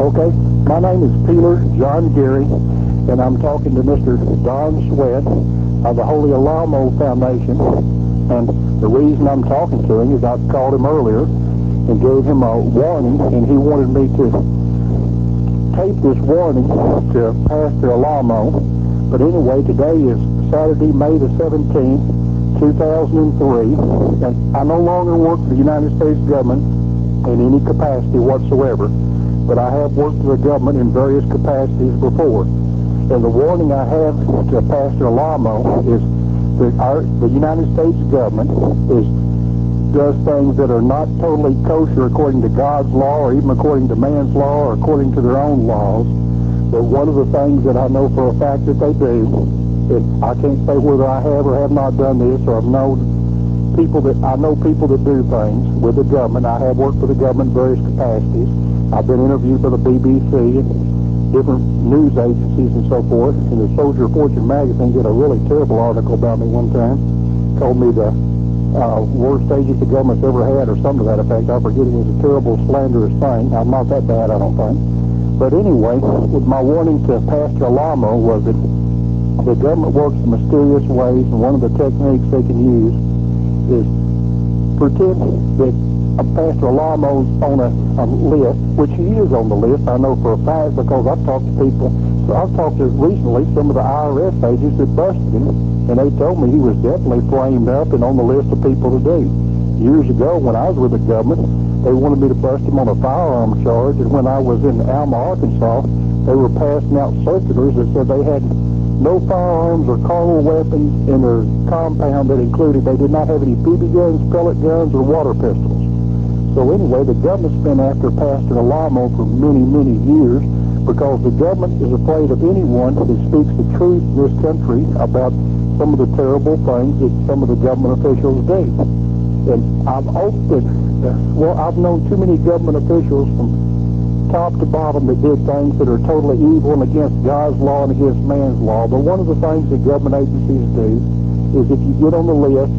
Okay, my name is Peeler John Garry, and I'm talking to Mr. Don Sweat of the Holy Alamo Foundation. And the reason I'm talking to him is I called him earlier and gave him a warning, and he wanted me to tape this warning to Pastor Alamo. But anyway, today is Saturday, May the 17th, 2003, and I no longer work for the United States government in any capacity whatsoever, but I have worked for the government in various capacities before. And the warning I have to Pastor Alamo is that the United States government does things that are not totally kosher according to God's law, or even according to man's law, or according to their own laws. But one of the things that I know for a fact that they do, and I can't say whether I have or have not done this, or I know people that do things with the government. I have worked for the government in various capacities. I've been interviewed by the BBC and different news agencies and so forth. And the Soldier of Fortune magazine did a really terrible article about me one time. Told me the worst agent the government's ever had, or something to that effect. I forget. It was a terrible, slanderous thing. I'm not that bad, I don't think. But anyway, with my warning to Pastor Alamo was that the government works in mysterious ways, and one of the techniques they can use is pretend that Pastor Alamo's on a list, which he is on the list, I know for a fact, because I've talked to people. So I've talked to recently some of the IRS agents that busted him, and they told me he was definitely framed up and on the list of people to do. Years ago, when I was with the government, they wanted me to bust him on a firearm charge, and when I was in Alma, Arkansas, they were passing out circulars that said they had no firearms or carnal weapons in their compound that included, they did not have any BB guns, pellet guns, or water pistols. So anyway, the government's been after Pastor Alamo for many, many years because the government is afraid of anyone that speaks the truth in this country about some of the terrible things that some of the government officials do. And I've known too many government officials from top to bottom that did things that are totally evil and against God's law and against man's law. But one of the things that government agencies do is if you get on the list,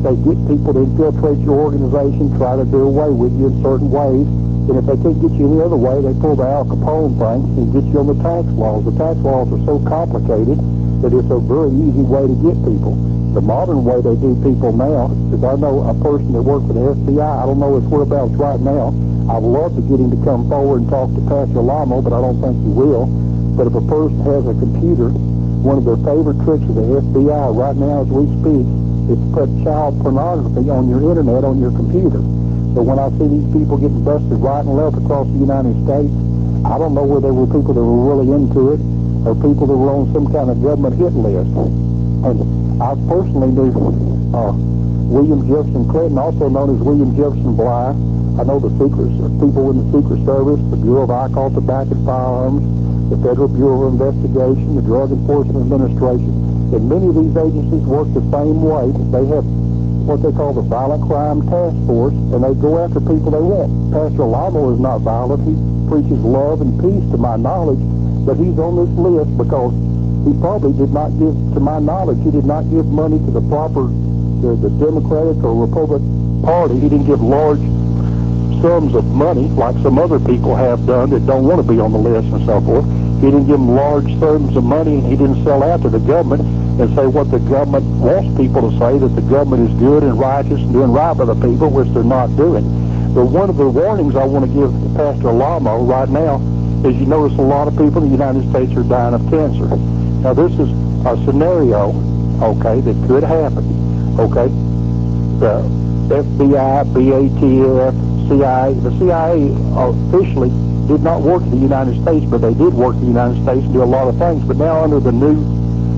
they get people to infiltrate your organization, try to do away with you in certain ways. And if they can't get you any other way, they pull the Al Capone thing and get you on the tax laws. The tax laws are so complicated that it's a very easy way to get people. The modern way they do people now, because I know a person that worked for the FBI, I don't know his whereabouts right now. I'd love to get him to come forward and talk to Pastor Alamo, but I don't think he will. But if a person has a computer, one of their favorite tricks of the FBI right now as we speak is to put child pornography on your internet on your computer. So when I see these people getting busted right and left across the United States, I don't know whether they were people that were really into it or people that were on some kind of government hit list. And I personally knew William Jefferson Clinton, also known as William Jefferson Bligh. I know the people in the Secret Service, the Bureau of Alcohol, Tobacco, and Firearms, the Federal Bureau of Investigation, the Drug Enforcement Administration, and many of these agencies work the same way. They have what they call the Violent Crime Task Force, and they go after people they want. Pastor Alamo is not violent. He preaches love and peace to my knowledge, but he's on this list because he probably did not give, to my knowledge, he did not give money to the Democratic or Republican Party. He didn't give large sums of money like some other people have done that don't want to be on the list and so forth. He didn't give them large sums of money, and he didn't sell out to the government and say what the government wants people to say, that the government is good and righteous and doing right by the people, which they're not doing. But one of the warnings I want to give Pastor Alamo right now is you notice a lot of people in the United States are dying of cancer. Now this is a scenario, okay, that could happen, okay? The FBI, BATF, CIA, the CIA officially did not work in the United States, but they did work in the United States and do a lot of things. But now under the new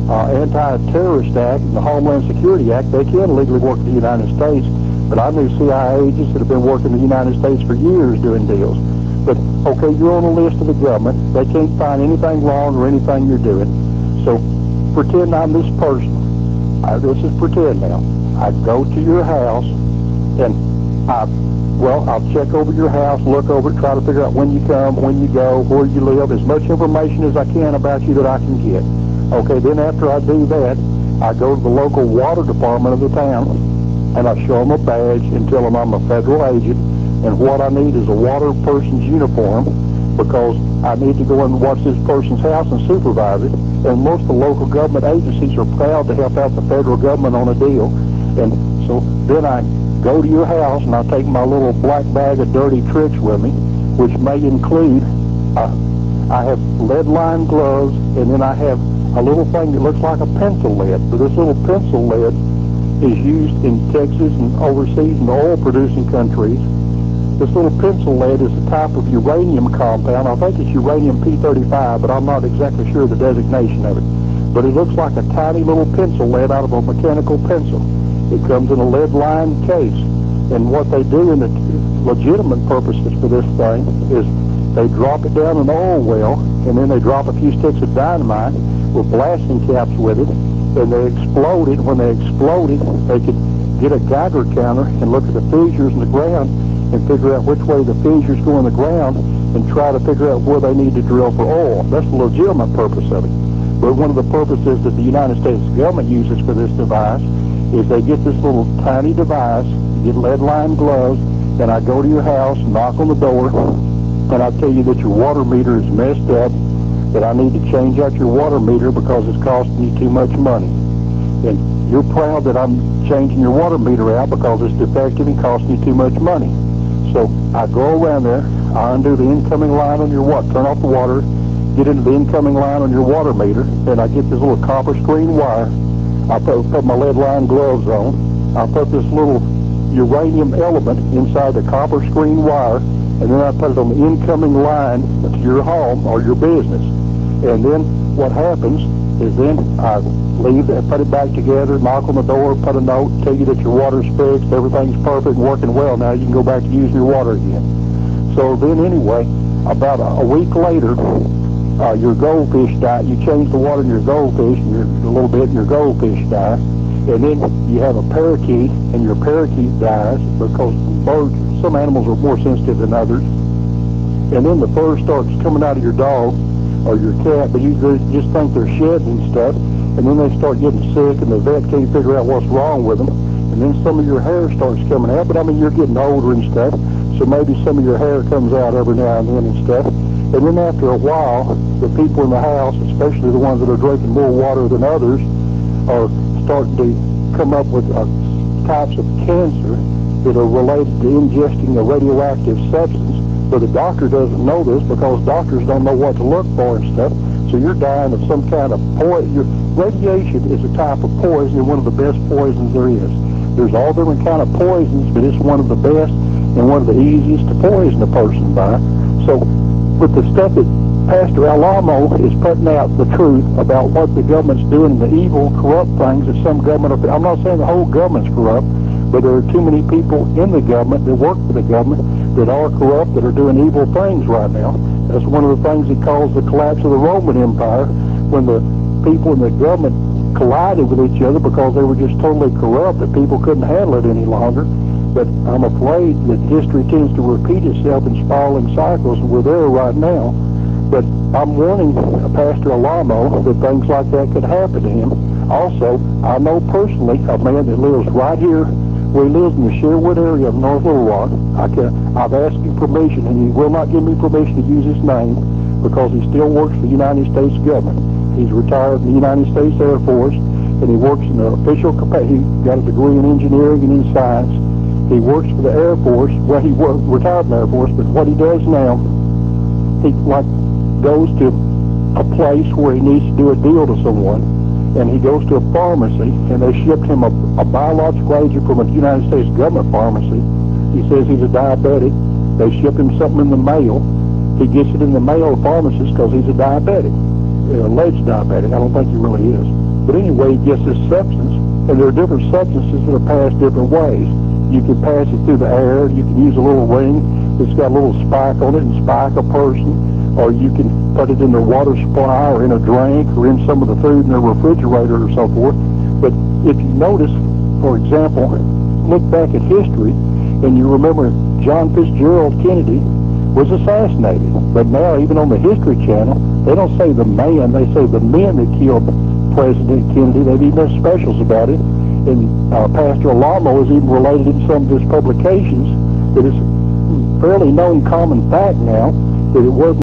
Anti-Terrorist Act and the Homeland Security Act, they can legally work in the United States. But I knew CIA agents that have been working in the United States for years doing deals. But, okay, you're on the list of the government. They can't find anything wrong or anything you're doing. So pretend I'm this person. This is pretend now. I go to your house and I'll check over your house, look over it, try to figure out when you come, when you go, where you live, as much information as I can about you that I can get. Okay, then after I do that, I go to the local water department of the town, and I show them a badge and tell them I'm a federal agent, and what I need is a water person's uniform, because I need to go and watch this person's house and supervise it. And most of the local government agencies are proud to help out the federal government on a deal. And so then I go to your house and I take my little black bag of dirty tricks with me, which may include, I have lead-lined gloves, and then I have a little thing that looks like a pencil lead. But this little pencil lead is used in Texas and overseas in oil-producing countries. This little pencil lead is a type of uranium compound. I think it's uranium P35, but I'm not exactly sure the designation of it. But it looks like a tiny little pencil lead out of a mechanical pencil. It comes in a lead-lined case. And what they do in the legitimate purposes for this thing is they drop it down an oil well, and then they drop a few sticks of dynamite with blasting caps with it, and they explode it. When they explode it, they can get a Geiger counter and look at the fissures in the ground and figure out which way the fissures go in the ground and try to figure out where they need to drill for oil. That's the legitimate purpose of it. But one of the purposes that the United States government uses for this device is they get this little tiny device, get lead-lined gloves, and I go to your house, knock on the door, and I tell you that your water meter is messed up, that I need to change out your water meter because it's costing you too much money. And you're proud that I'm changing your water meter out because it's defective and costing you too much money. So I go around there, I undo the incoming line on your water, turn off the water, get into the incoming line on your water meter, and I get this little copper screen wire. I put my lead-lined gloves on. I put this little uranium element inside the copper screen wire, and then I put it on the incoming line to your home or your business. And then what happens is then I leave and put it back together, knock on the door, put a note, tell you that your water's fixed, everything's perfect and working well now, you can go back to using your water again. So then anyway, about a week later, your goldfish die. You change the water in your goldfish a little bit and your goldfish die. And then you have a parakeet and your parakeet dies because birds, some animals are more sensitive than others. And then the fur starts coming out of your dog or your cat, but you just think they're shedding and stuff. And then they start getting sick and the vet can't figure out what's wrong with them. And then some of your hair starts coming out, but I mean, you're getting older and stuff, so maybe some of your hair comes out every now and then and stuff. And then after a while, the people in the house, especially the ones that are drinking more water than others, are starting to come up with types of cancer that are related to ingesting a radioactive substance. But the doctor doesn't know this because doctors don't know what to look for and stuff. So you're dying of some kind of poison. Radiation is a type of poison and one of the best poisons there is. There's all different kind of poisons, but it's one of the best and one of the easiest to poison a person by. So with the stuff that Pastor Alamo is putting out the truth about what the government's doing, the evil, corrupt things that some government, I'm not saying the whole government's corrupt, but there are too many people in the government that work for the government that are corrupt, that are doing evil things right now. That's one of the things that caused the collapse of the Roman Empire, when the people in the government collided with each other because they were just totally corrupt, that people couldn't handle it any longer. But I'm afraid that history tends to repeat itself in spiraling cycles, and we're there right now. But I'm warning Pastor Alamo that things like that could happen to him. Also, I know personally a man that lives right here where he lives in the Sherwood area of North Little Rock. I've asked him permission, and he will not give me permission to use his name because he still works for the United States government. He's retired from the United States Air Force, and he works in an official capacity. He got a degree in engineering and in science. He works for the Air Force. Well, he retired from the Air Force, but what he does now, he goes to a place where he needs to do a deal to someone, and he goes to a pharmacy, and they shipped him a biological agent from a United States government pharmacy. He says he's a diabetic. They ship him something in the mail. He gets it in the mail to pharmacist because he's a diabetic, alleged diabetic. I don't think he really is. But anyway, he gets this substance, and there are different substances that are passed different ways. You can pass it through the air. You can use a little ring that's got a little spike on it and spike a person. Or you can put it in their water supply or in a drink or in some of the food in their refrigerator or so forth. But if you notice, for example, look back at history and you remember John Fitzgerald Kennedy was assassinated. But now even on the History Channel, they don't say the man, they say the men that killed President Kennedy. They've even done specials about it. And Pastor Alamo has even related in some of his publications that it's fairly known common fact now that it wasn't